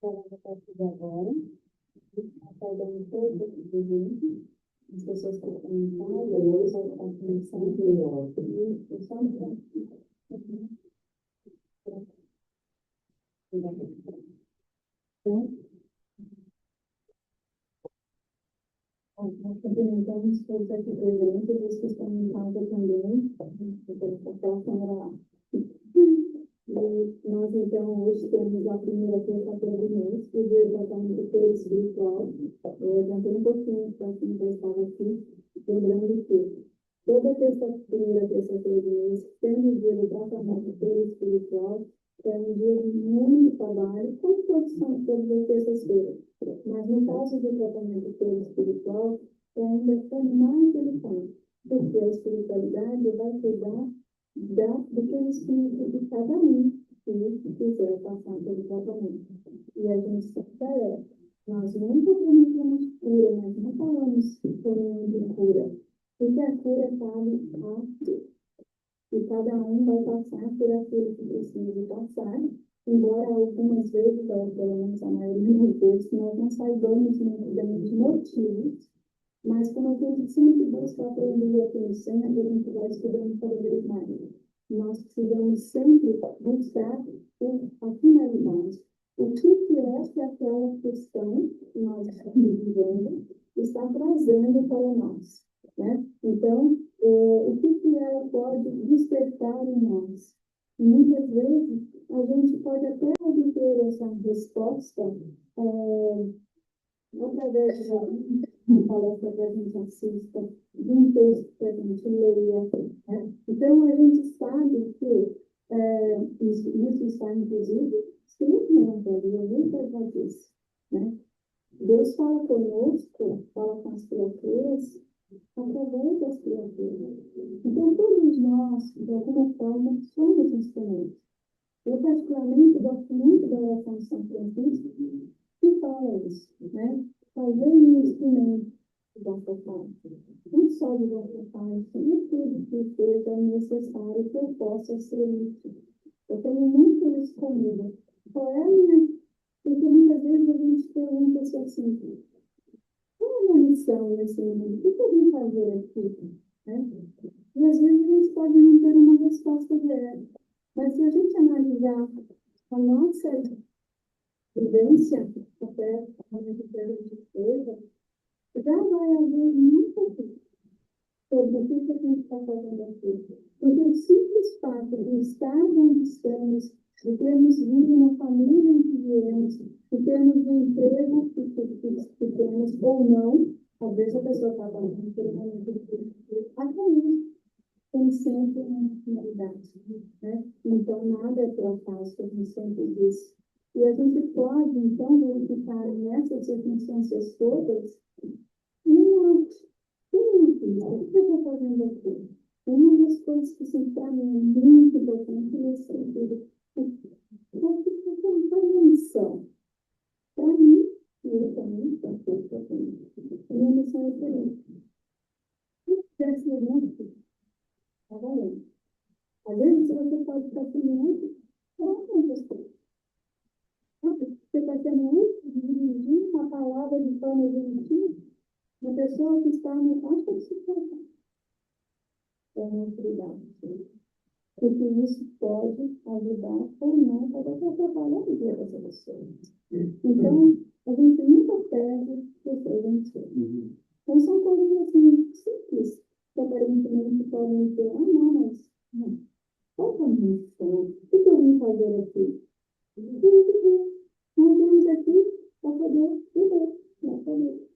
a partir de agora, acordando todos os gente, as pessoas que estão em casa, eu só estou começando, e só nós cumprimentamos todos aqui presentes, os que estão em casa também, aquela câmera lá. E nós, então, hoje temos a primeira terça-feira do mês, o dia do tratamento espiritual. Eu adiantei um pouquinho para quem já estava aqui, lembrando que toda terça-feira do mês, tendo o dia do tratamento espiritual, é um dia de muito trabalho, como todos são todas as terças-feiras. Mas no caso do tratamento espiritual, é ainda mais delicado, porque a espiritualidade vai cuidar do que o espírito de cada um que quiser passar pelo tratamento. E a gente sempre alerta. Nós nunca prometemos cura, nós não falamos de cura, porque a cura cabe a Deus. E cada um vai passar por aquilo que precisa passar, embora algumas vezes, ou pelo menos a maioria das vezes, nós não saibamos muito bem os motivos, mas como a gente sempre busca aprender aqui no centro, a gente vai estudando cada vez mais. Nós precisamos sempre buscar a finalidade. O que é que aquela questão que nós estamos vivendo está trazendo para nós, né? Então, o que ela pode despertar em nós? E muitas vezes, a gente pode até obter essa resposta através de uma palestra que a gente assista, de um texto que a gente leia, né? Então, a gente sabe que isso está, inclusive, escrito no Evangelho, muitas vezes, né? Deus fala conosco, fala com as criaturas, através das criaturas. Então, todos nós, de alguma forma, somos instrumentos. Eu, particularmente, gosto muito da oração de São Francisco, que fala isso, né? Fazer um instrumento de vossa parte. Não só de vossa parte, e tudo que seja necessário que eu possa ser útil. Eu tenho muito isso comigo. Qual é a minha? Porque muitas vezes a gente pergunta assim, qual é a minha missão nesse mundo? O que eu vim fazer aqui? Né? E às vezes a gente pode não ter uma resposta direta. Mas se a gente analisar a nossa vivência, até a gente esteja, já vai haver muito sobre o que a gente está fazendo aqui. Porque o simples fato de estar onde estamos, de termos vindo na família em que viemos, de termos um emprego que temos ou não, às vezes a pessoa está falando por um momento de até tem sempre uma finalidade, né? Então, nada é por acaso, que a gente sempre diz. E a gente pode, então, verificar nessas circunstâncias todas o que eu estou fazendo aqui? Uma das coisas que sempre para mim é muito importante nesse sentido, qual é a minha missão? Para mim, e eu também, a minha missão é diferente. Se eu tivesse muito, está valendo. Às vezes você pode estar muito para muitas coisas. Você está tendo muito de dirigir uma palavra de forma gentil, uma pessoa que está no alto de situação. É muito cuidado. Porque isso pode ajudar ou não para atrapalhar o dia dessa pessoa. Então, a gente nunca perde pessoas gentis. Então, são coisas assim simples, que aparentemente podem dizer, não, mas não. Qual é a minha missão? O que eu vim fazer aqui? Nós vimos aqui para poder viver, para poder.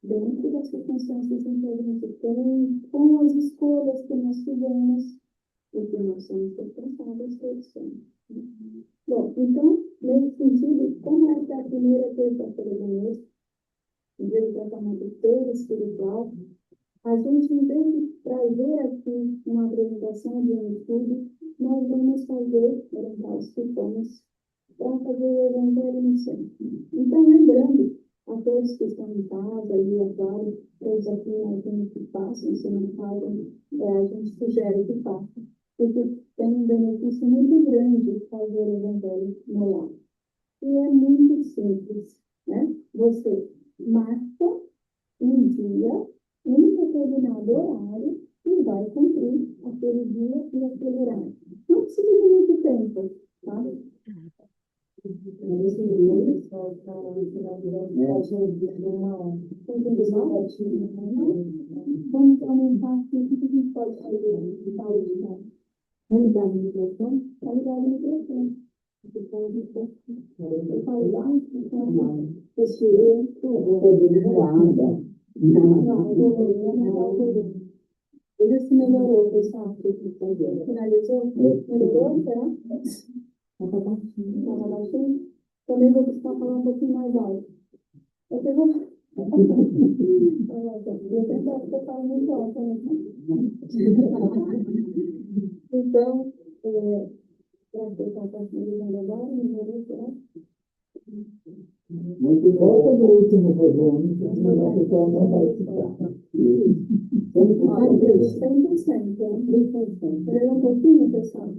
Dentro das circunstâncias em que a gente tem, com as escolhas que nós fizemos, e que nós somos responsáveis por isso. Bom, então, nesse sentido, como é que a primeira terça-feira do mês, o dia do tratamento espiritual, a gente, em vez de trazer aqui uma apresentação de um estudo, nós vamos fazer, orientados que fomos, para fazer o Evangelho no centro. Então, lembrando a todos que estão em casa, e é claro, todos aqui imagino que façam, se não fazem, a gente sugere que façam, porque tem um benefício muito grande fazer o Evangelho no lar. E é muito simples, né? Você marca um dia, um determinado horário, e vai cumprir aquele dia e aquele horário. Não precisa de muito tempo, tá? Vamos aumentar aqui o que a gente pode fazer. Qualidade do microfone, qualidade do microfone. Qualidade, então, postura, tudo. Veja se melhorou, pessoal. Finalizou? Melhorou, será? Tá baixinho? Também vou buscar falar um pouquinho mais alto. Eu tentar falar muito alto, né? Então, para que eu faça finalizando agora, melhorou, será? Muito volta do último volume, que o pessoal não vai ficar. 100%. Melhorou um pouquinho, pessoal?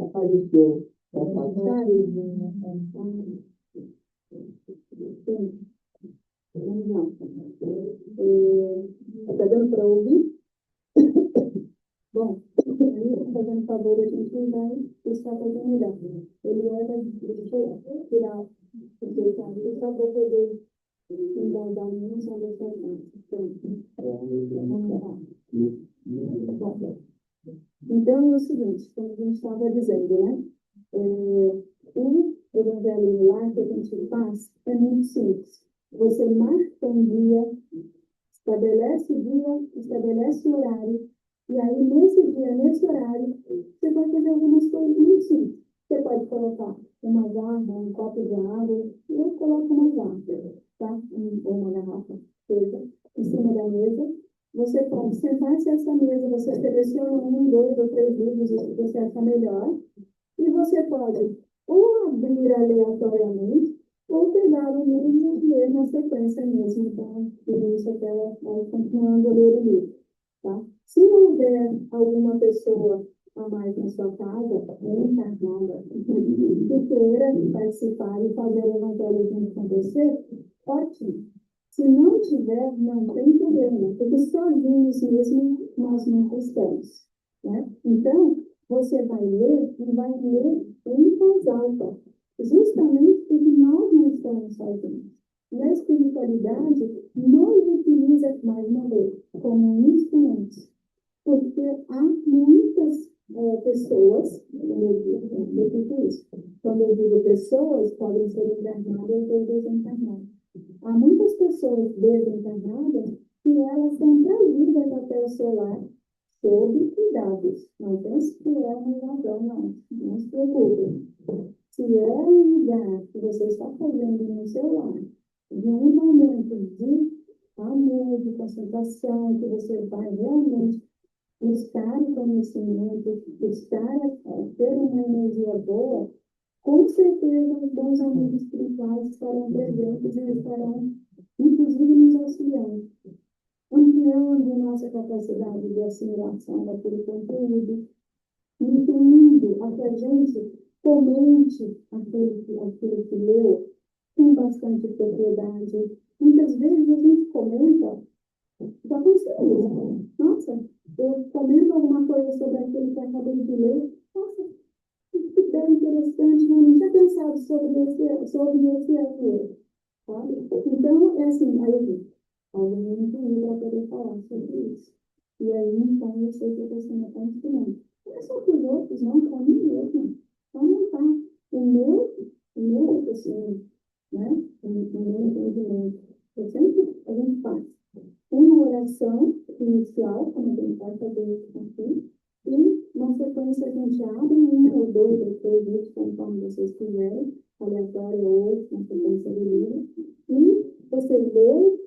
Apareceu. Está dando para ouvir? Bom, aí, fazendo favor, a gente vai buscar fazer melhor. Ele era, deixa eu tirar, porque só para poder dar minha só dessa Então, é o seguinte, como a gente estava dizendo, né? O evangelho lá que a gente faz é muito simples. Você marca um dia, estabelece o dia, estabelece o horário, e aí, nesse dia, nesse horário, você vai fazer algumas coisas muito simples. Você pode colocar uma jarra, um copo de água, e eu coloco uma jarra, tá? Ou uma garrafa preta em cima da mesa. Você pode sentar-se a essa mesa, você seleciona 1, 2 ou 3 livros que você acha melhor, e você pode ou abrir aleatoriamente, ou pegar o livro e ler na sequência mesmo, então, tudo isso até continuando a ler o livro, tá? Se não houver alguma pessoa a mais na sua casa, encarnada, que queira participar e fazer o evangelho junto com você, ótimo. Se não tiver, não tem problema, porque sozinhos mesmo nós não estamos, né? Então, você vai ler e vai ler em voz alta, justamente porque nós não estamos sozinhos. E a espiritualidade nos utiliza, mais uma vez, como instrumentos, porque há muitas pessoas, quando eu digo pessoas, podem ser encarnadas ou desencarnadas. Há muitas pessoas desencarnadas que elas são trazidas até o seu lar sob cuidados. Não pense que é uma invasão, não se preocupe. Se é um lugar que você está fazendo no seu lar, de um momento de amor, de concentração, que você vai realmente buscar o conhecimento, buscar ter uma energia boa, com certeza os bons amigos espirituais estarão presentes e estarão, inclusive, nos auxiliando, ampliando nossa capacidade de assimilação daquele conteúdo, incluindo a que a gente comente aquilo que leu com bastante propriedade. Muitas vezes a gente comenta, já aconteceu isso. Nossa, eu comento alguma coisa sobre aquilo que eu acabei de ler. Nossa, que bem interessante, eu não tinha pensado sobre esse autor, sabe? Então, é assim, aí eu vi, alguém me incluiu para poder falar sobre isso. E aí, então, eu sei que eu estou sendo tão instrumento. Não é só para os outros, não, para mim mesmo. Então, não tá. O meu raciocínio, né? O meu entendimento. A gente faz uma oração inicial, como a gente vai fazer aqui, e na sequência a gente abre 1 ou 2 ou 3 livros, conforme vocês quiserem, aleatório ou na sequência do livro, e você lê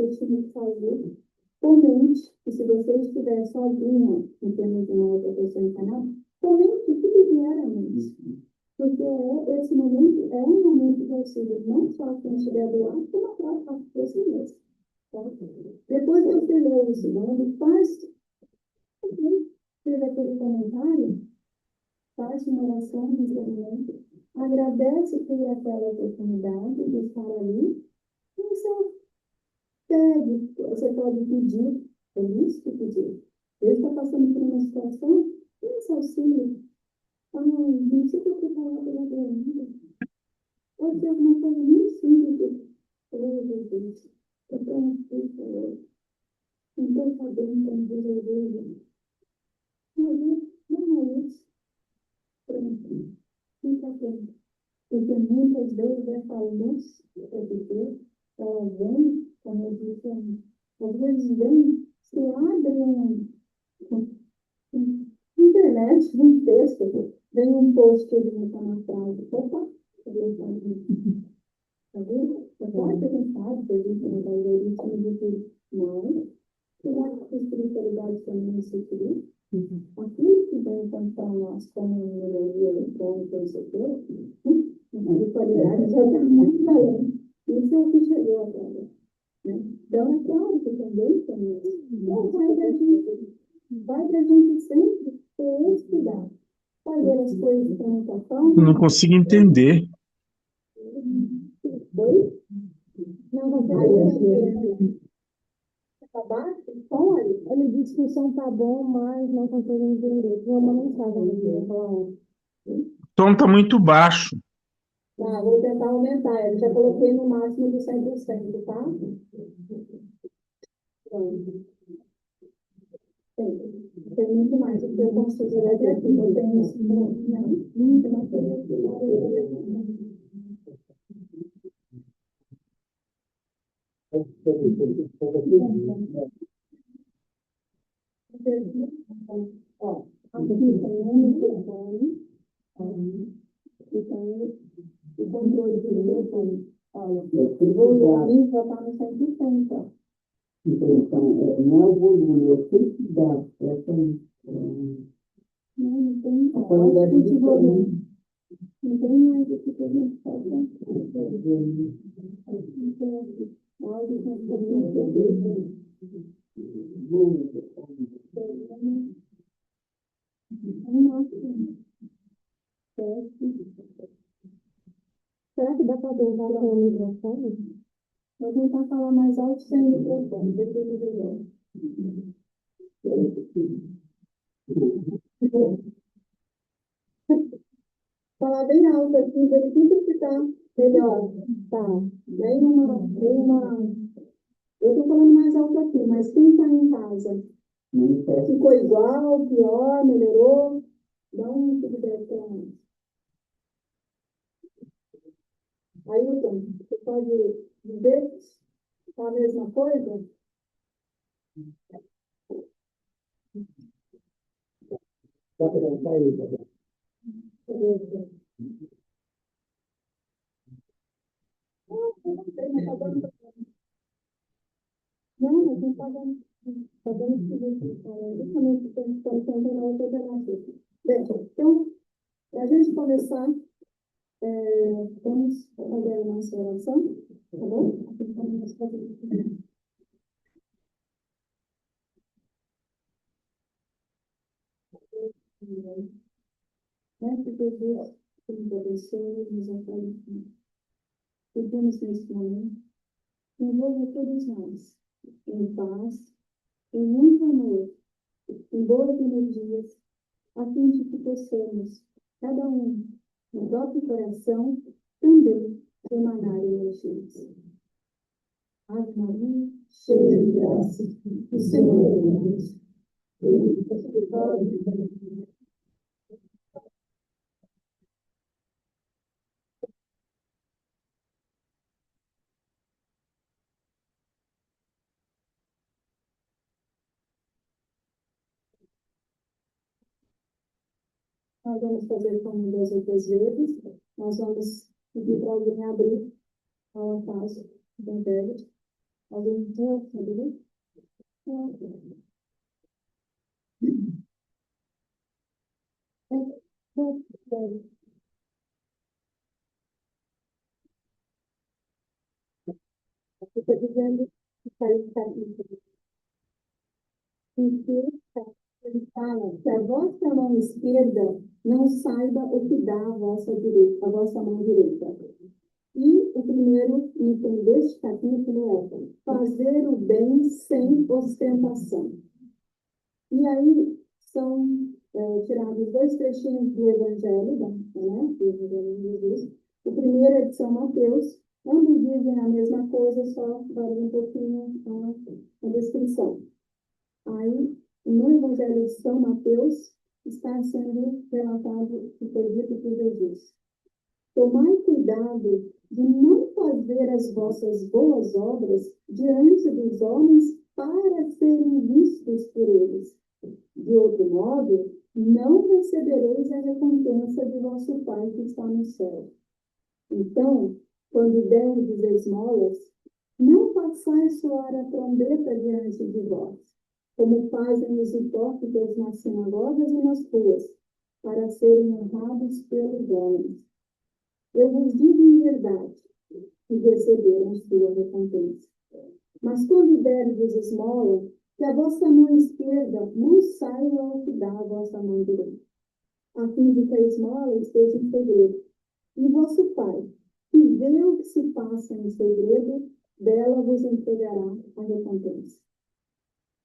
você tinha que fazer. Comente, e se você estiver sozinha, em termos de uma outra pessoa encanada, comente tudo que vier à mente. Porque esse momento é um momento de auxílio, não só quem estiver do lado, como a própria você mesmo. Tá? Depois que você lê isso, faz, fez aquele comentário, faz uma oração de encerramento, agradece por aquela oportunidade de estar ali, e você pede, você pode pedir, é isso que pedir. Ele está passando por uma situação, esse auxílio, não sei o que eu falar pela vida. Pode ser alguma coisa muito simples, oh, Jesus, eu estou aqui, Senhor, não estou sabendo como resolver. Não é isso. Pronto, fica pronto. Porque muitas vezes essa luz que eu ela vem, como eu disse, às vezes vem, se abre internet, um texto, vem um post que ele não está na frase. Opa, tá vendo? É claro que a gente sabe que existe um algoritmo de que não, que a espiritualidade também se utiliza. Aquilo que vem para nós como melhoria eletrônica, isso aqui, a espiritualidade já está muito além. Isso é o que chegou agora. Né? Então, é claro que também tem isso. Então, vai da gente sempre ter esse cuidado. Fazer as coisas para muita forma. Não consigo entender. Oi? Não, você vai tá baixo? Olha, ele disse que o som tá bom, mas não consigo entender. Tinha uma mensagem aqui, eu vou O tom está muito baixo. Tá, vou tentar aumentar. Eu já coloquei no máximo de 100%, tá? Pronto. Tem muito mais do que eu consigo fazer aqui. Eu tenho isso, muito mais ó, aqui tem um microfone, e tem o controle do microfone. Olha, o volume já está no 100%, ó. Então, não é o volume, é a felicidade. Essa Não tem a qualidade de volume. não tem mais o que a gente faz. Áudio com será que dá para tentar com o microfone? Vou tentar falar mais alto sem o microfone. Depois eu falar bem alto aqui, verifica se tá melhor. Tá. Eu tô falando mais alto aqui, mas quem tá em casa? Ficou igual, pior, melhorou? Dá um feedback para nós. Ailton, você pode dizer a mesma coisa? Dá para dançar aí, Não, mas não está dando. Está dando justamente o que a gente está tentando na outra alternativa. Bem, então, para a gente começar, vamos fazer a nossa oração, tá bom? Vamos fazer. Mestre Jesus, que nos abençoe, nos acolhe. Pedimos nesse momento, envolva todos nós em paz, em muito amor, em boas energias, a fim de que possamos, cada um, no próprio coração, também emanar energias. Ave Maria, cheia de graça, o Senhor é convosco. Nós vamos fazer como das outras vezes, nós vamos pedir para alguém abrir a altar do Evangelho. Alguém deu, sabe? Estou dizendo que ele fala que a vossa mão esquerda não saiba o que dá a vossa direita, a vossa mão direita. E o primeiro item deste capítulo é fazer o bem sem ostentação. E aí são tirados dois trechinhos do Evangelho, do Evangelho de Jesus. O primeiro é de São Mateus, ambos dizem a mesma coisa, só varia um pouquinho a descrição. Aí, no Evangelho de São Mateus, está sendo relatado o que foi dito por Jesus. Tomai cuidado de não fazer as vossas boas obras diante dos homens para serem vistos por eles. De outro modo, não recebereis a recompensa de vosso Pai que está no céu. Então, quando derdes esmolas, não façais soar a trombeta diante de vós, como fazem os hipócritas nas sinagogas e nas ruas, para serem honrados pelos homens. Eu vos digo em verdade, que receberam sua recompensa. Mas quando derdes esmola, que a vossa mão esquerda não saiba o que dá a vossa mão direita, a fim de que a esmola esteja em segredo. E vosso Pai, que vê o que se passa em segredo, dela vos entregará a recompensa.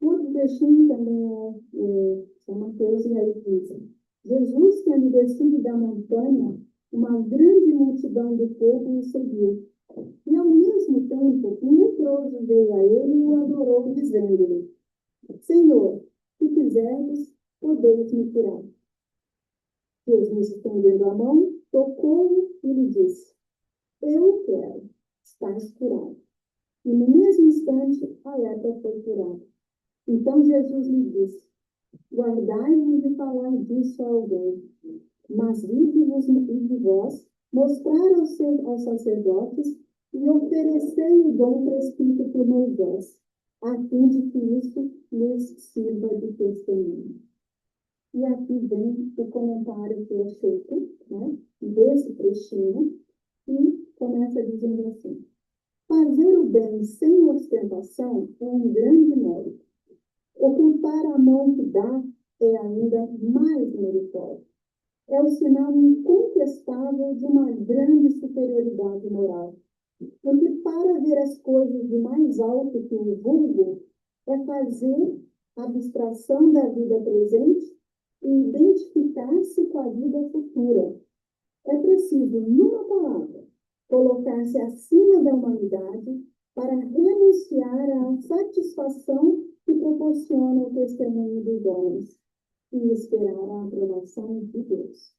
Outro trechinho também é São Mateus, e aí diz: Jesus, tendo descido da montanha, uma grande multidão do povo o seguiu. E ao mesmo tempo, um leproso veio a ele e o adorou, dizendo-lhe: Senhor, se quiseres, podeis me curar. Jesus, estendendo a mão, tocou-o e lhe disse: Eu quero, estás curado. E no mesmo instante, a lepra foi curada. Então Jesus lhe disse: Guardai-vos de falar disso a alguém, mas vinde-vos de vós mostrar aos sacerdotes e oferecei o dom prescrito por Moisés, a fim de que isso lhes sirva de testemunho. E aqui vem o comentário que é feito, desse trechinho, e começa dizendo assim: fazer o bem sem ostentação é um grande mérito. Ocultar a mão que dá é ainda mais meritório. É o sinal incontestável de uma grande superioridade moral. Porque para ver as coisas de mais alto que o vulgo é fazer abstração da vida presente e identificar-se com a vida futura. É preciso, numa palavra, colocar-se acima da humanidade para renunciar à satisfação que proporciona o testemunho dos homens e esperar a aprovação de Deus.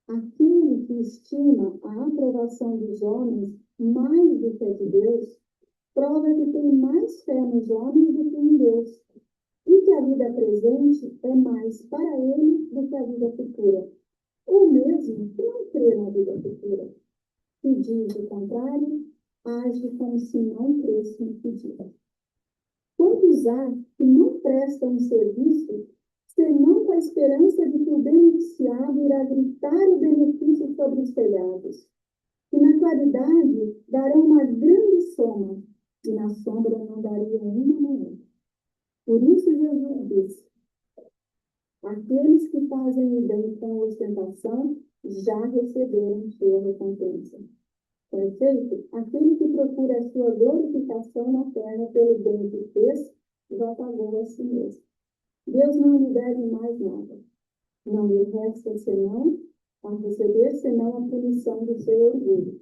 Aquele que estima a aprovação dos homens mais do que a de Deus, prova que tem mais fé nos homens do que em Deus, e que a vida presente é mais para ele do que a vida futura, ou mesmo que não crê na vida futura. Que diz o contrário, age como se não cresce no que diz. Quantos há que não prestam um serviço senão com a esperança de que o beneficiado irá gritar o benefício sobre os telhados, que na claridade darão uma grande soma, e na sombra não dariam uma moeda. Por isso Jesus disse: aqueles que fazem o bem com ostentação já receberam sua recompensa. Com efeito, aquele que procura a sua glorificação na terra pelo bem que fez, já pagou a si mesmo. Deus não lhe deve mais nada. Não lhe resta senão a receber senão a punição do seu orgulho.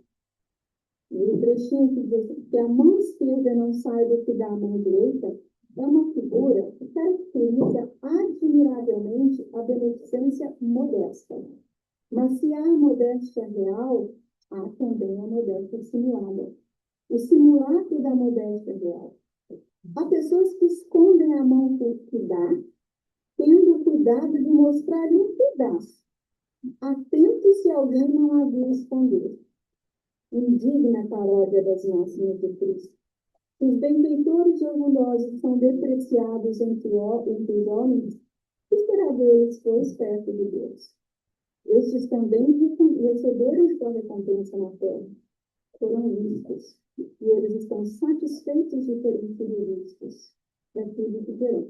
E o trechinho que diz que a mão esquerda não saiba o que dá a mão direita é uma figura que caracteriza admiravelmente a beneficência modesta. Mas se há a modéstia real, há também a modéstia simulada. O simulacro da modéstia real. Há pessoas que escondem a mão que dá, tendo o cuidado de mostrar um pedaço, atento se alguém não a vir esconder. Indigna paródia das máximas de Cristo. Os benfeitores e orgulhosos são depreciados entre os homens, que será deles, pois, perto de Deus? Estes também receberam sua recompensa na terra, foram vistos, e eles estão satisfeitos de terem sido vistos. É tudo que terão.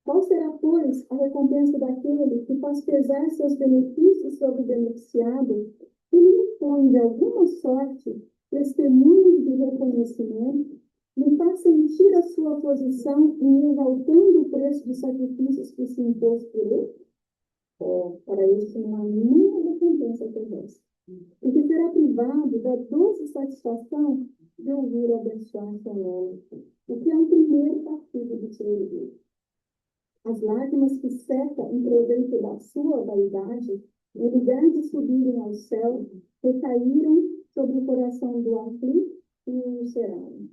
Qual será, pois, a recompensa daquele que faz pesar seus benefícios sobre o beneficiado e lhe impõe, de alguma sorte, testemunhos de reconhecimento, lhe faz sentir a sua posição em exaltando o preço dos sacrifícios que se impôs por ele? Para isso não há nenhuma recompensa terrestre. E que será privado da doce satisfação de ouvir abençoar seu nome, o que é um primeiro partido de seu orgulho. As lágrimas que seca em proveito da sua vaidade, em lugar de subirem ao céu, recaíram sobre o coração do aflito e o ulceraram.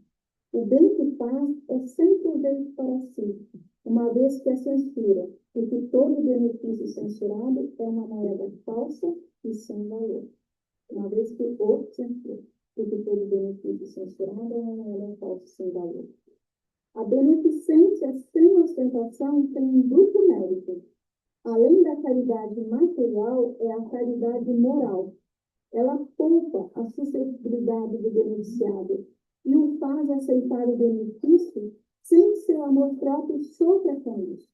O bem que faz é sem proveito para si, uma vez que a censura, porque todo benefício censurado é uma moeda falsa e sem valor. Uma vez que o censura, porque todo benefício censurado é uma moeda falsa e sem valor. A beneficência sem ostentação tem um duplo mérito. Além da caridade material, é a caridade moral. Ela poupa a suscetibilidade do beneficiado e o faz aceitar o benefício sem seu amor próprio sofra com isso.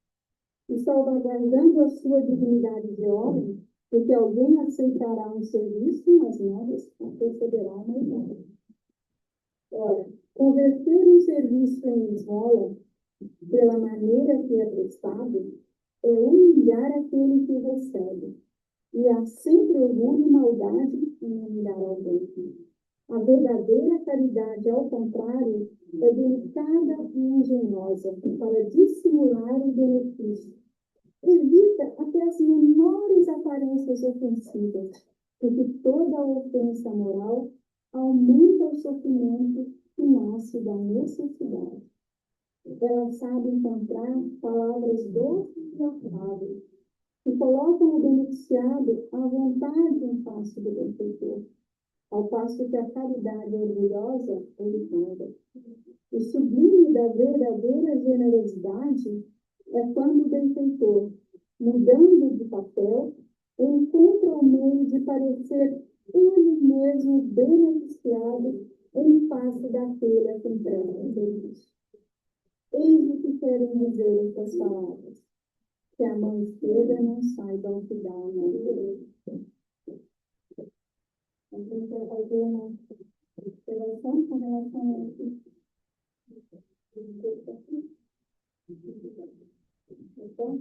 E salvaguardando a sua dignidade de homem, porque alguém aceitará um serviço, mas não receberá uma esmola. Ora, converter um serviço em esmola, pela maneira que é prestado, é humilhar aquele que recebe. E há sempre orgulho e maldade em humilhar alguém. A verdadeira caridade, ao contrário, é delicada e engenhosa para dissimular o benefício. Evita até as menores aparências ofensivas, porque toda ofensa moral aumenta o sofrimento que nasce da necessidade. Ela sabe encontrar palavras doces e afáveis, que colocam o beneficiado à vontade em face do benfeitor, ao passo que a caridade orgulhosa ele manda. O sublime da verdadeira generosidade é quando o benfeitor, mudando de papel, encontra o meio de parecer ele mesmo beneficiado em face daquele a quem presta serviço. Eis o que querem dizer estas palavras: que a mão esquerda não saiba o que dá a mão direita. A gente vai fazer uma observação com relação a isso. Então,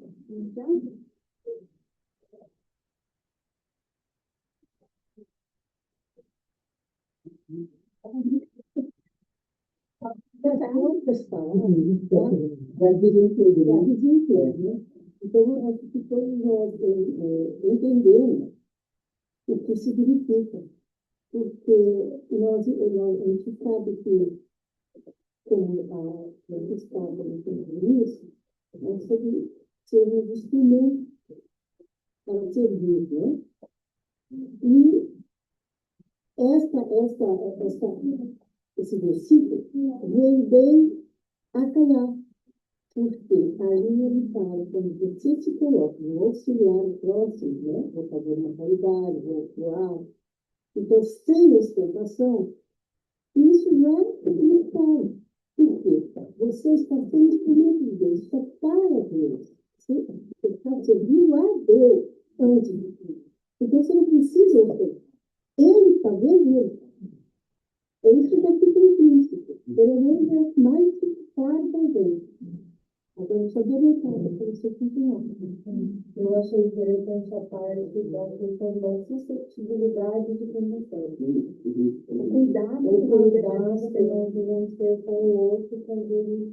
Outras palavras, da vida inteira, né? Então, acho que todos nós entendemos o que significa, porque a gente sabe que, como a gente estava entendendo isso, nós somos um instrumento para servir, né? E esse versículo veio bem a calhar, porque ali ele fala, quando você se coloca no auxiliar o próximo, né? Vou fazer uma caridade, vou atuar. Então, sem ostentação, isso já é limitado. Por quê? Você está sendo instrumento de Deus, está para Deus. Você está servindo a Deus antes de tudo. Então, você não precisa ostentar. Ele está vendo. É isso que está aqui implícito. Pelo menos é mais claro para a gente. Agora, só deletado, para você continuar. Eu achei interessante a parte da questão da suscetibilidade de condução. O cuidado que nós devemos ter com o outro, quando ele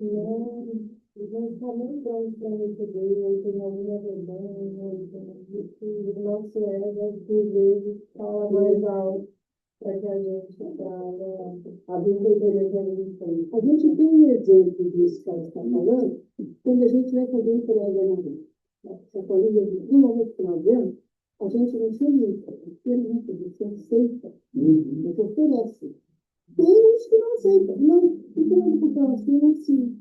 não está muito pronto para receber, ou tem alguma vergonha, ou o nosso ego, às vezes, fala mais alto para que a gente traga a verdadeira lição. A gente tem um exemplo disso que ela está falando, quando a gente vai fazer entrega na sacolinha de uma vez por ano, a gente não pergunta, você aceita, você oferece. Tem uns que não aceitam, não, então, para o próximo, assim.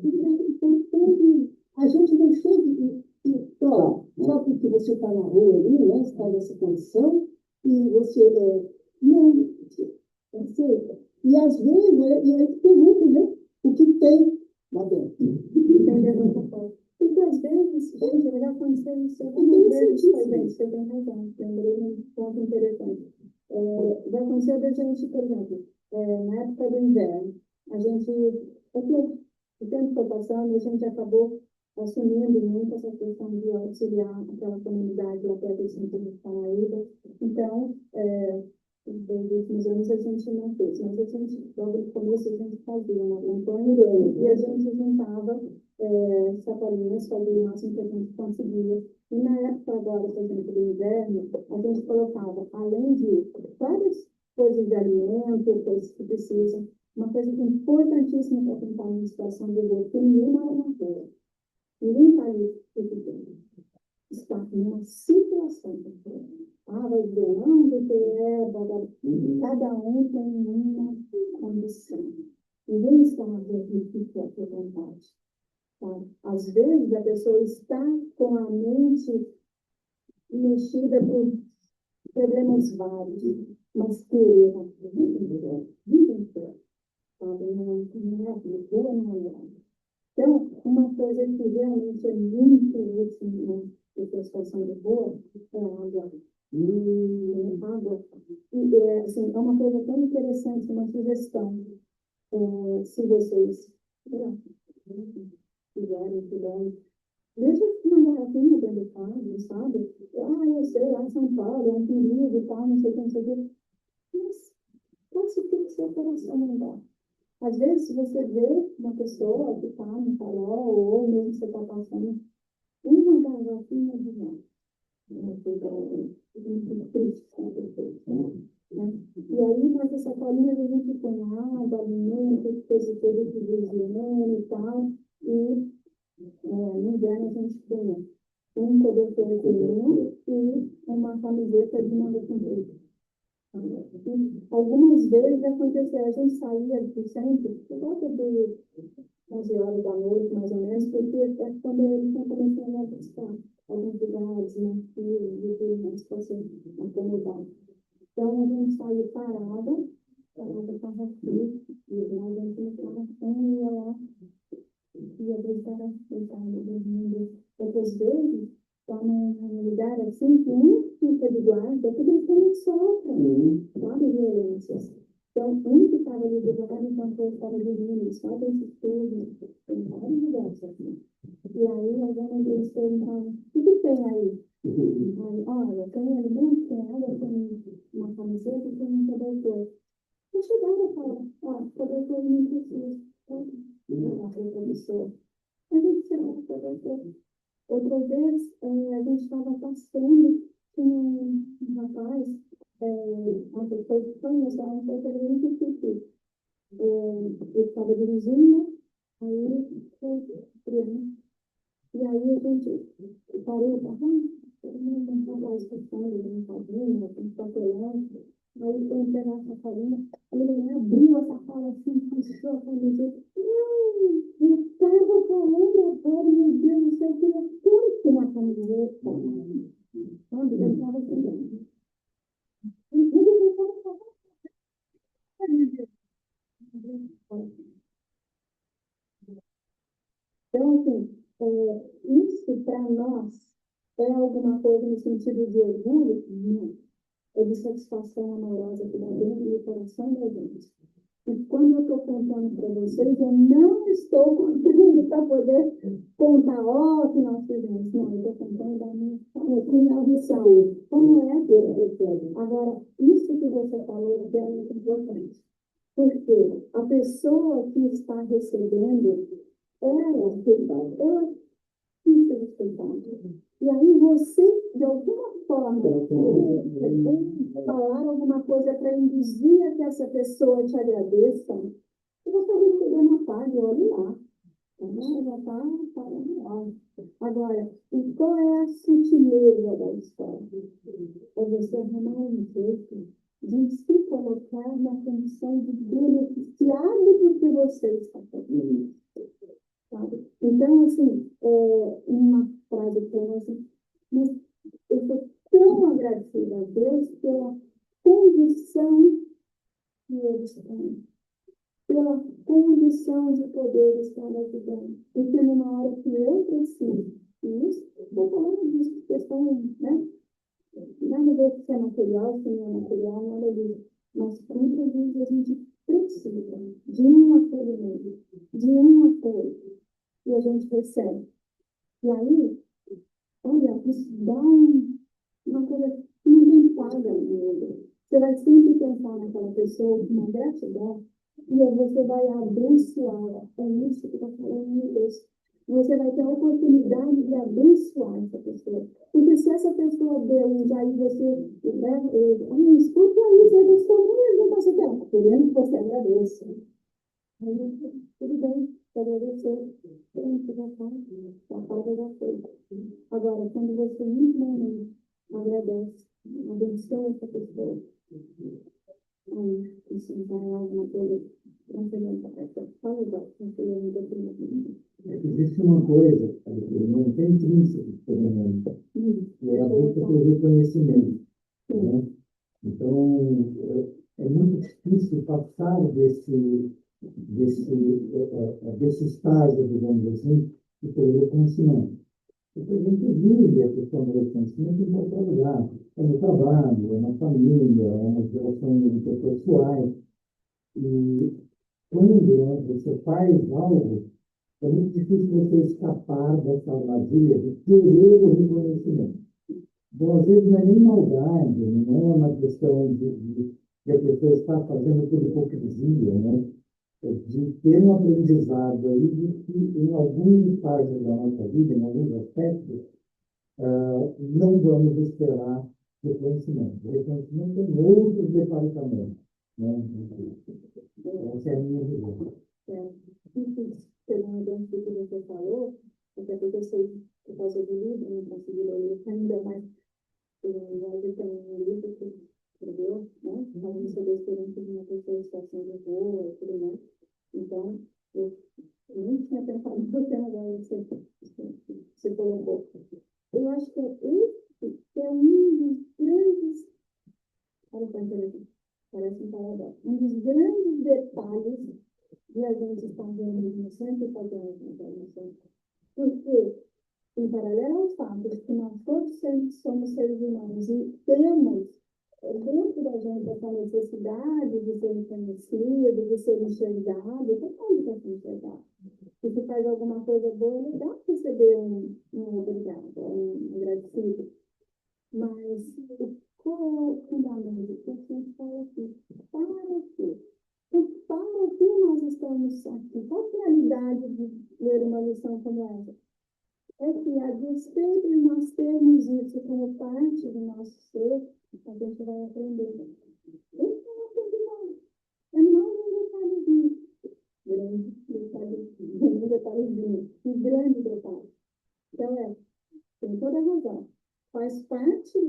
Então, a gente não chega ó, só porque você está na rua ali, né, está nessa condição, e você não aceita. E às vezes, e aí pergunta, né, o que tem lá dentro. Entendeu? Porque às vezes, gente, já aconteceu isso algumas vezes com a gente, você tem razão, lembrei um ponto interessante. Já aconteceu da gente, por exemplo, na época do inverno, a gente, porque o tempo foi passando, a gente acabou assumindo muito essa questão de auxiliar aquela comunidade lá perto do centro de Paraíba. Então, nos últimos anos a gente não fez, mas a gente, logo no começo, a gente fazia uma campanha e a gente juntava sacolinhas, fazia o máximo que a gente conseguia. E na época agora, por exemplo, do inverno, a gente colocava, além de várias coisas de alimento, coisas que precisam, uma coisa que é importantíssima para quem está em situação de rua, que ninguém mora na rua. Ninguém está ali está numa situação de rua. Vai dizer, não, porque cada um tem uma condição. Ninguém está aqui por vontade. Tá? Às vezes a pessoa está com a mente mexida por problemas vários, mas querer a vida inteira. Sabe? Não é boa, não é. Então, uma coisa que realmente é muito útil na situação de boa é a água. Água. E, assim, é uma coisa tão interessante, uma sugestão. Se vocês quiserem, deixa uma garrafinha dentro do carro, sabe? Eu sei, lá em São Paulo é um perigo e tal, não sei o que, não sei o que. Mas faça o que o seu coração mandar. Às vezes, se você vê uma pessoa que está no farol, ou mesmo você está passando, uma garrafinha de mão. Uma coisa muito triste, né? E aí, nessas sacolinhas, a gente põe água, alimento, coisa toda de higiene e tal. E no inverno, a gente põe um cobertor de linho e uma camiseta de manga comprida. Algumas vezes aconteceu, a gente saía do centro, por volta de 11 horas da noite, mais ou menos, porque é quando eles estão começando a buscar alguns lugares, né, que mais possam acomodar. Então, a gente saía parada estava frio, e a gente não estava ia lá, e às vezes estava sentado, dormindo. Outras vezes, está num lugar assim, que um fica de guarda, porque eles também sofrem, sabe, violências. Então, um que estava ali de guarda enquanto eu estava dormindo, eles fazem esses turnos, tem vários lugares assim. E aí, algumas vezes perguntavam, o que tem aí? Aí, olha, tem alimento, tem água, tem uma camiseta, tem um cobertor. Eu chegava e falava, cobertor não precisa, tá? A outra pessoa. A gente tirava o cobertor. Outra vez, a gente estava passando, tinha um rapaz, foi nessa hora, foi pelo Instituto. Ele estava dirigindo, né? Aí foi criança. E aí a gente parou para todo mundo não está mais escutando, não está vindo, não está pelando. Aí foi pegar a sacolinha, ele abriu a sacola assim, puxou a camiseta. Não, eu estava falando agora, meu Deus do céu, eu queria tanto uma camiseta. Sabe, eu estava assim. Então, assim, isso para nós é alguma coisa no sentido de orgulho? Não. É de satisfação amorosa que dá dentro do coração da gente. E quando eu estou contando para vocês, eu não estou contando para poder contar, que nós fizemos. Não, eu estou contando da minha condição. Como é que agora, isso que você falou é muito importante. Porque a pessoa que está recebendo, ela fica respeitável. E aí você, de alguma forma, falar alguma coisa para induzir a que essa pessoa te agradeça, e você vai receber uma paga, olha lá. Já está lá. Agora, e qual é a sutileza da história? É você arrumar um jeito de se colocar na condição de beneficiado do que você está fazendo. Sabe? Então, assim, uma frase que eu assim, mas eu sou tão agradecida a Deus pela condição que eles têm, pela condição de poder estar ajudando. Porque numa hora que eu preciso, e isso, estou falando disso, questão, né? Nada a ver se é material, se não é material, nada disso. Mas muitas vezes a gente precisa de um acolhimento, de um apoio, e a gente recebe. E aí, olha, isso dá uma coisa que não tem paga no mundo. Você vai sempre pensar naquela pessoa com uma gratidão e aí você vai abençoá-la. É isso que está falando em Deus. Você vai ter a oportunidade de abençoar essa pessoa. Porque se essa pessoa deu e aí você, né, escuta isso, a pessoa não vai você quer, querendo que você agradeça. Aí, tudo bem, agradecer. Pronto, já está. A pauta já foi. Agora, quando você intimamente agradece, abençoa essa pessoa, aí isso já é alguma coisa transcendental. Fala igual, transcendental. Existe uma coisa, que não tem intrínseco, que é a busca pelo reconhecimento. Né? Então, é muito difícil passar desse estágio, digamos assim, de pelo reconhecimento. Porque a gente vive a questão do reconhecimento em qualquer lugar. É no trabalho, é na família, é nas relações interpessoais. E quando, né, você faz algo, é muito difícil você escapar dessa armadilha de querer o reconhecimento. Então, às vezes, não é nem maldade, não é uma questão de a pessoa estar fazendo por hipocrisia, né? É de ter um aprendizado aí de que, em alguns estágios da nossa vida, em alguns aspectos, não vamos esperar reconhecimento. O reconhecimento tem outros departamentos. Né? Essa é a minha visão. Pegando o que você falou, até porque eu sei que por causa do livro, não consegui ler ainda, mas eu tenho um livro que escreveu, né? Falando sobre a experiência de uma pessoa em situação de rua e tudo mais. Então, eu nem tinha pensado em você, agora você colocou. Eu acho que esse é um dos grandes. Olha só, interessante. Parece um palavra. Um dos grandes detalhes de a gente estar vendo sempre fazendo essa informação. Porque, em paralelo ao fato de que nós todos somos seres humanos e temos dentro da gente essa necessidade de ser reconhecido, de ser enxergado, todo mundo quer ser enxergado. E se faz alguma coisa boa, é legal receber um obrigado, um agradecido. Mas qual é o fundamento que a gente fala aqui? Para quê? Então, para que nós estamos aqui? Qual a finalidade de ler uma lição como essa? É que, a despeito de nós termos isso como parte do nosso ser, a gente vai aprender. Esse é o aprendizado. É mais um detalhezinho. Um grande detalhe. Então, tem toda a razão. Faz parte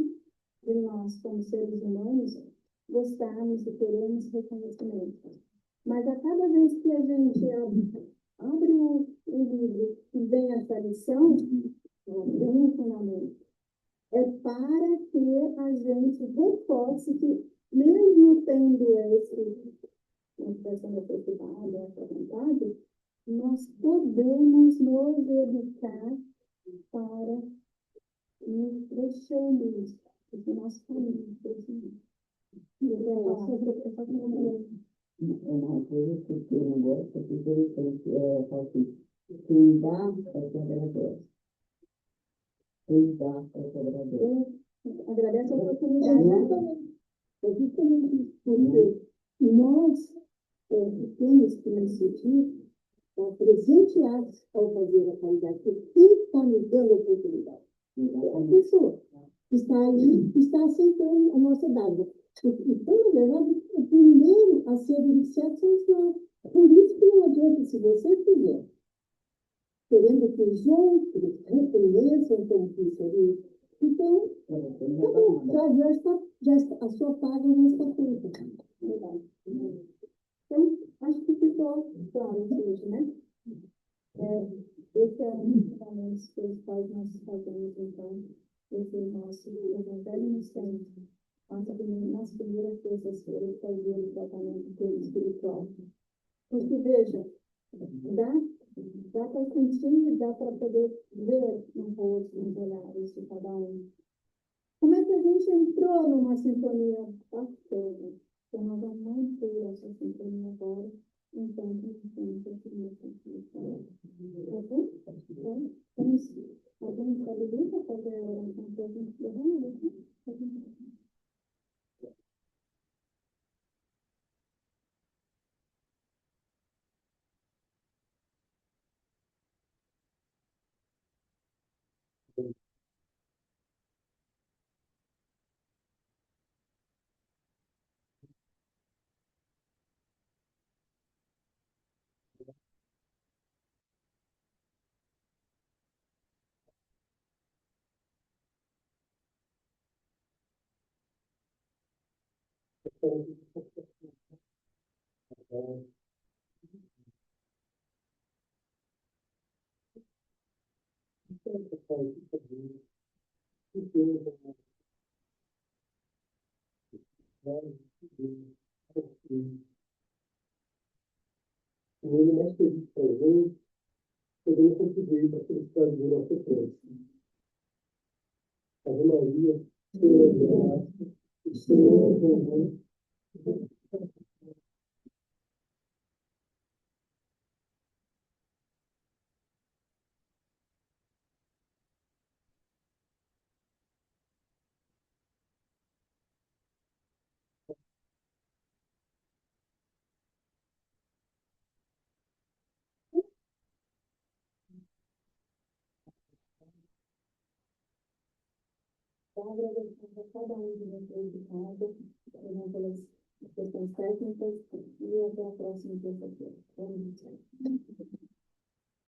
de nós, como seres humanos, gostarmos e queremos reconhecimento. Mas a cada vez que a gente abre o livro e vem essa lição, tem um fundamento. É para que a gente reforce que, mesmo tendo essa necessidade, essa vontade, nós podemos nos educar para ir crescendo isso, porque nós estamos crescendo. Uma coisa que eu não gosto, que interessante, fala assim, quem dá é que agradece. Quem dá é que agradece. Agradece a oportunidade. É justamente isso, porque nós temos que nos sentir presenteados ao fazer a caridade, porque quem está nos dando a oportunidade é a pessoa que está ali, que está aceitando a nossa dádiva. Então, na verdade, o primeiro a ser beneficiado somos nós. Por isso que não adianta, se você fizer querendo que os outros reconheçam como isso ali, Então, tá bom, a sua paga já está feita. Verdade. Então, acho que ficou claro isso hoje, né? Esse é um dos principais nossos padrões, então, esse é o nosso Evangelho no Centro. Nas primeiras terças-feiras, fazer o tratamento espiritual. Porque, veja, dá para sentir, dá para poder ver no rosto, nos olhares de cada um. Como é que a gente entrou numa sintonia bacana? Então, nós vamos manter essa sintonia agora, enquanto a gente tem essa primeira sintonia. Ok? Então, alguém habilita para fazer a oração para a gente derramar? O ele mais feliz para a gente, podemos contribuir para a felicidade do nosso próximo. Ave Maria, cheia de graça, o Senhor é convosco. Então, agradecendo a cada um de vocês de casa, pelas questões técnicas, e até a próxima terça-feira. Bom dia.